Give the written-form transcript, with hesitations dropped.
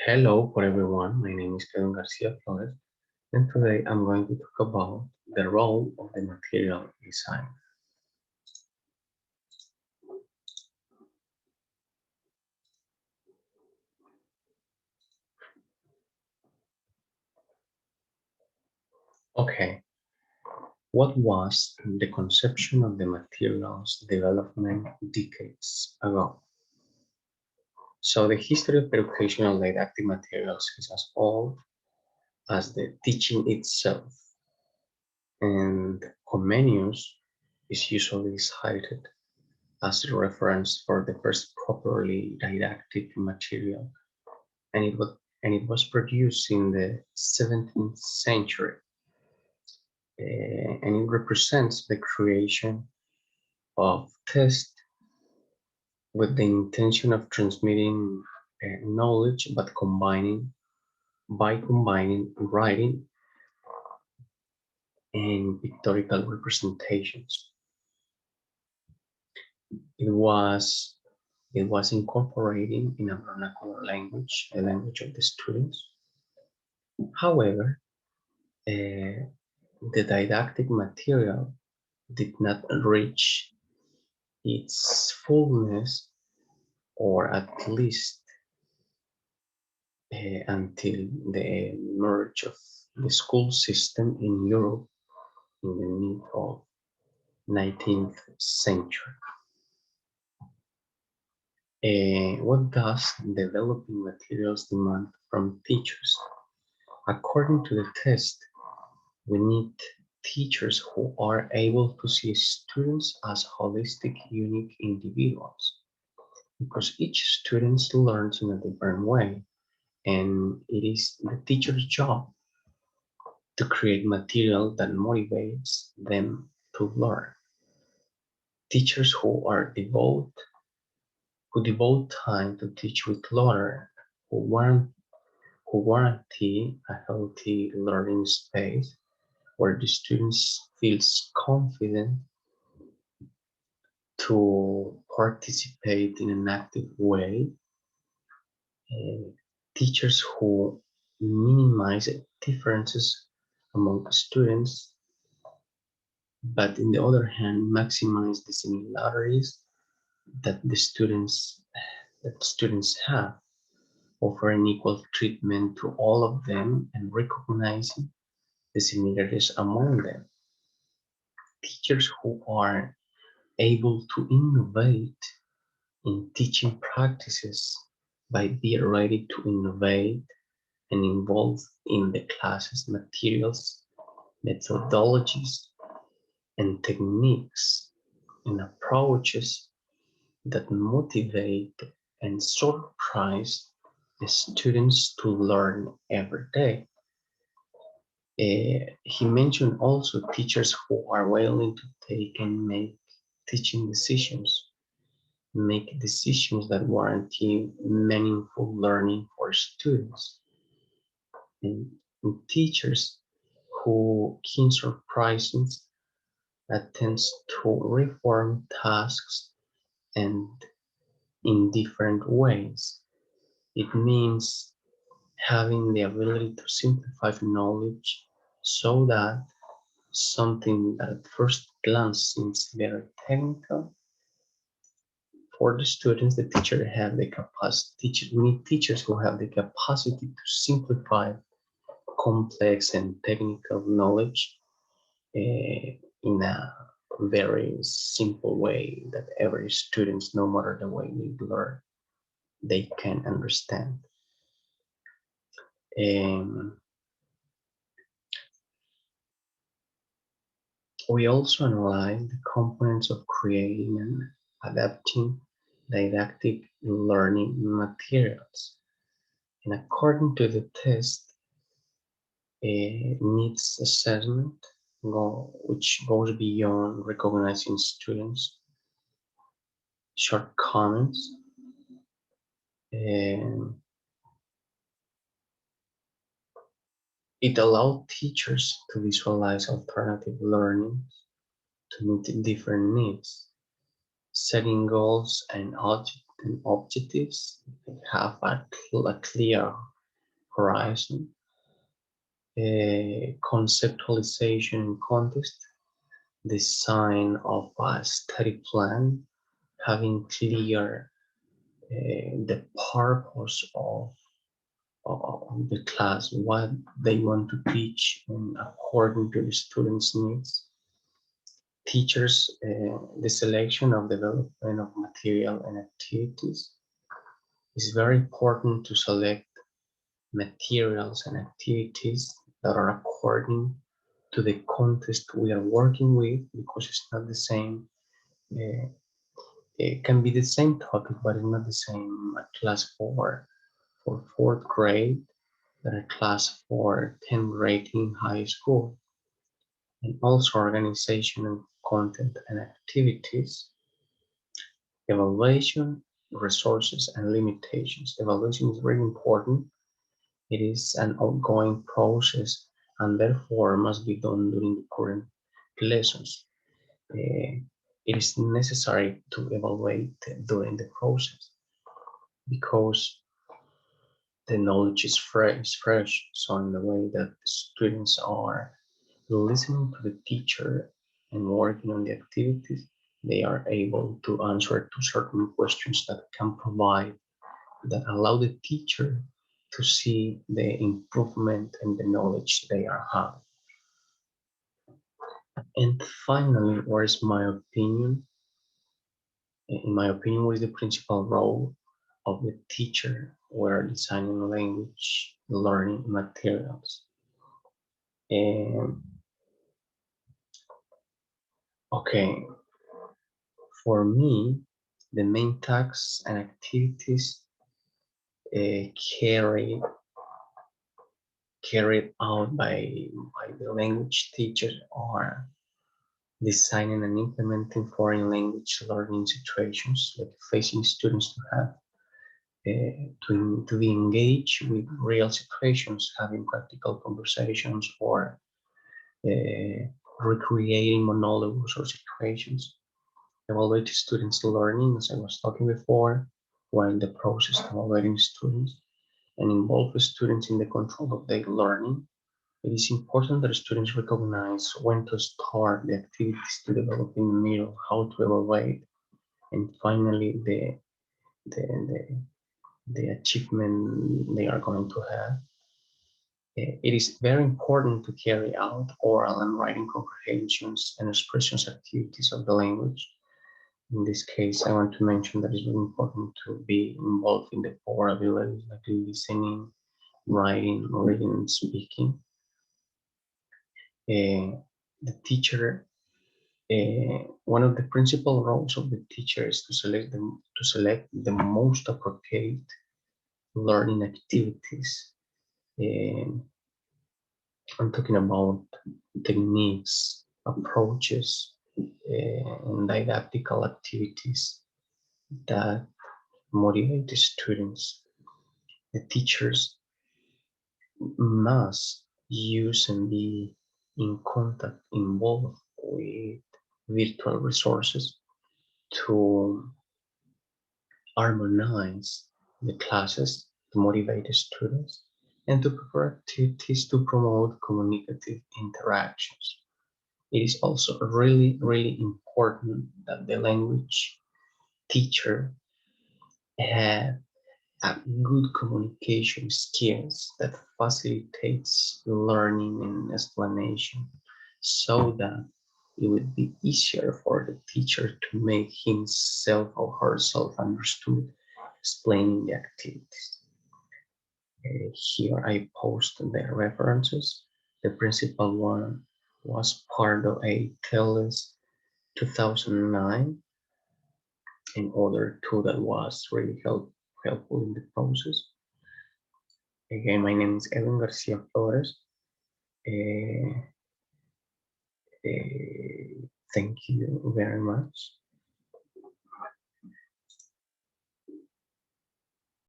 Hello for everyone, my name is Kevin Garcia Flores, and today I'm going to talk about the role of the material design. Okay, what was the conception of the materials development decades ago? So the history of educational didactic materials is as old as the teaching itself, and Comenius is usually cited as a reference for the first properly didactic material, and it was produced in the 17th century, and it represents the creation of text with the intention of transmitting knowledge, but combining writing and pictorial representations. It was it was incorporating in a vernacular language, the language of the students. However, uh, the didactic material did not reach its fullness, or at least until the merge of the school system in Europe in the mid of 19th century. What does developing materials demand from teachers? According to the test, we need teachers who are able to see students as holistic, unique individuals, because each student learns in a different way, and it is the teacher's job to create material that motivates them to learn. Teachers who devote time to teach with laughter, who want who guarantee a healthy learning space where the students feels confident to participate in an active way, uh, teachers who minimize differences among students, but in the other hand maximize the similarities that students have, offering equal treatment to all of them and recognizing the similarities among them. Teachers who are able to innovate in teaching practices by being ready to innovate and involved in the classes materials, methodologies, and techniques and approaches that motivate and surprise the students to learn every day. He mentioned also teachers who are willing to take and make teaching decisions, make decisions that guarantee meaningful learning for students, and, and teachers who can surprises attempts to reform tasks and in different ways. It means having the ability to simplify knowledge so that something that at first glance seems very technical for the students, the teacher have the capacity. We need teachers who have the capacity to simplify complex and technical knowledge in a very simple way that every student, no matter the way they learn, they can understand. Um, we also analyze the components of creating and adapting didactic learning materials. And according to the test, needs assessment, which goes beyond recognizing students' shortcomings, and it allowed teachers to visualize alternative learning to meet different needs, setting goals and and objectives, have a clear horizon, conceptualization and context, design of a study plan, having clear the purpose of the class, what they want to teach, and according to the students' needs. Teachers, the selection of development of material and activities is very important to select materials and activities that are according to the context we are working with, because it's not the same. It can be the same topic, but it's not the same class for fourth grade than a class for 10th grade in high school. And also organization and content and activities, evaluation, resources, and limitations. Evaluation is very important. It is an ongoing process and therefore must be done during the current lessons. It is necessary to evaluate during the process because the knowledge is fresh. So in the way that the students are listening to the teacher and working on the activities, they are able to answer to certain questions that can provide, that allow the teacher to see the improvement and the knowledge they are having. And finally, what is my opinion? In my opinion, what is the principal role of the teacher where designing language learning materials? And okay, for me, the main tasks and activities uh, carried carried out by the language teacher are designing and implementing foreign language learning situations, like facing students to have to be engaged with real situations, having practical conversations or recreating monologues or situations. Evaluate students' learning, as I was talking before, while in the process of evaluating students, and involve students in the control of their learning. It is important that students recognize when to start the activities to develop in the middle, how to evaluate, and finally the, the achievement they are going to have. It is very important to carry out oral and writing comprehensions and expressions activities of the language. In this case, I want to mention that it's very important to be involved in the core abilities like listening, writing, reading, and speaking. The teacher, one of the principal roles of the teacher is to select the most appropriate learning activities. I'm talking about techniques, approaches, and didactical activities that motivate the students. The teachers must use and be in contact, involved with virtual resources to harmonize the classes, to motivate the students, and to prepare activities to promote communicative interactions. It is also really important that the language teacher have a good communication skills that facilitates learning and explanation so that it would be easier for the teacher to make himself or herself understood explaining the activities. Here I post the references. The principal one was Pardo A. Telles 2009, and other two that was really helpful in the process. Again, my name is Evan Garcia Flores. Uh, thank you very much.